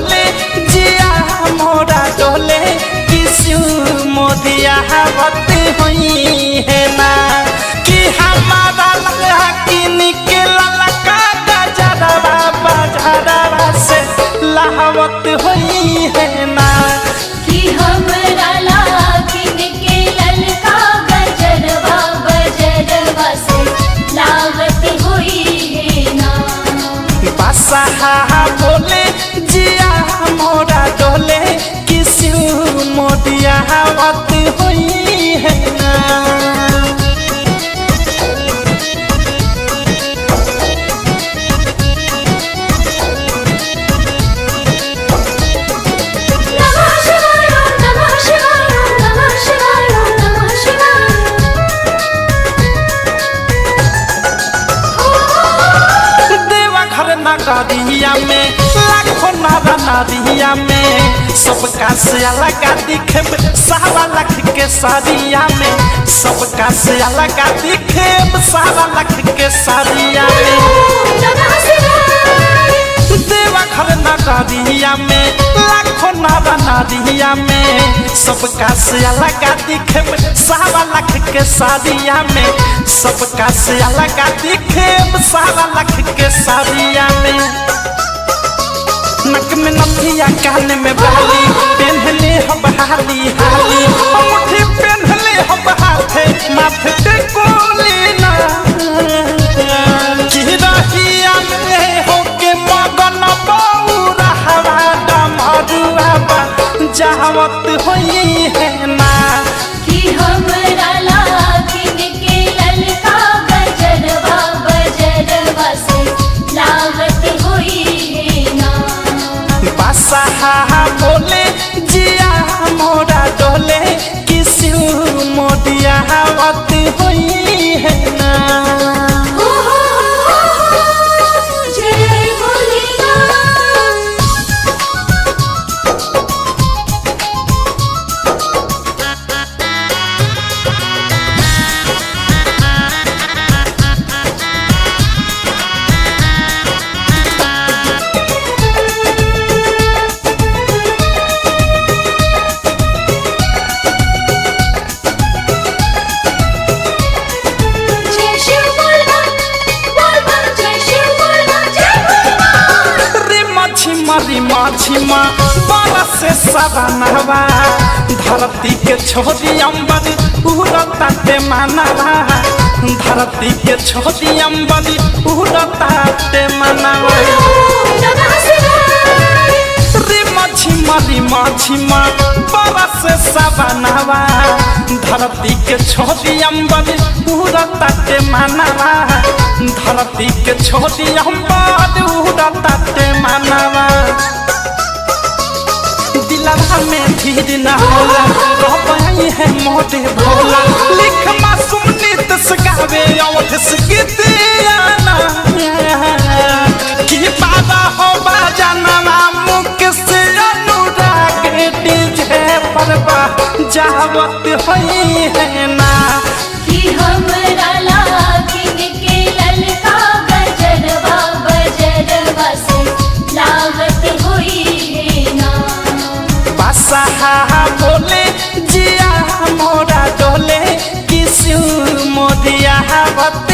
बोले जिया मोरा डोले किसु मोदिया हवत हुई है ना कि हमारा लगा कि निकला का गजरवा बाजारवा से लहवत हुई है ना कि हमारा लगा कि निकला का गजरवा बजरवा से लावत हुई है ना बसहा बोले जिया मोरा डोले किसु मोदिया हवत हुई है ना नगरिया में लाखों नारा नारिया में सबका से अलग दिखे सारा लाख के सारिया में सबका से अलग दिखे सारा लाख के सारिया में देवघर नगरिया में लाखों नारा नारिया में सबका से अलग दिखे सारा लाख के सारिया में सबका से अलग दिखे सारा लाख के सारिया में नक में नथिया कान में बाली पहनले हम हाली हाली मुट्ठी पहनले हम हाथे माथे पे कोली ना कि रहिया में होके मगन बौरा हवा डमरुआ बा जावत होई है ना कि हमरा लागी निकलल का गजरवा बजरवा से लावत हुई है ना बसहा बोले जिया मोरा डोले किसु मोदिया हवत हुई है ना माछीमा बाला से सवानवा धरती के छोड़ी अंबरी उड़ता ते मानवा धरती के छोड़ी अंबरी उड़ता ते मानवा रे माछीमा बाला से सवानवा धरती के छोड़ी अंबरी उड़ता ते मानवा धरती के छोड़ी अंबरी उड़ता ते मानवा दिलवा में धीर न होला कहबई है मोटे भोला लिख मासूम नित सगावे औठ सगतियाना कि बाबा हो बाजाना मुख से अनुराग डीजे परवा जावत होई है ना कि हमरा लागी निकलल का गजरवा बजरवा से लावत हुई है ना बसहा बोले जिया मोरा डोले किसु मोदिया हवत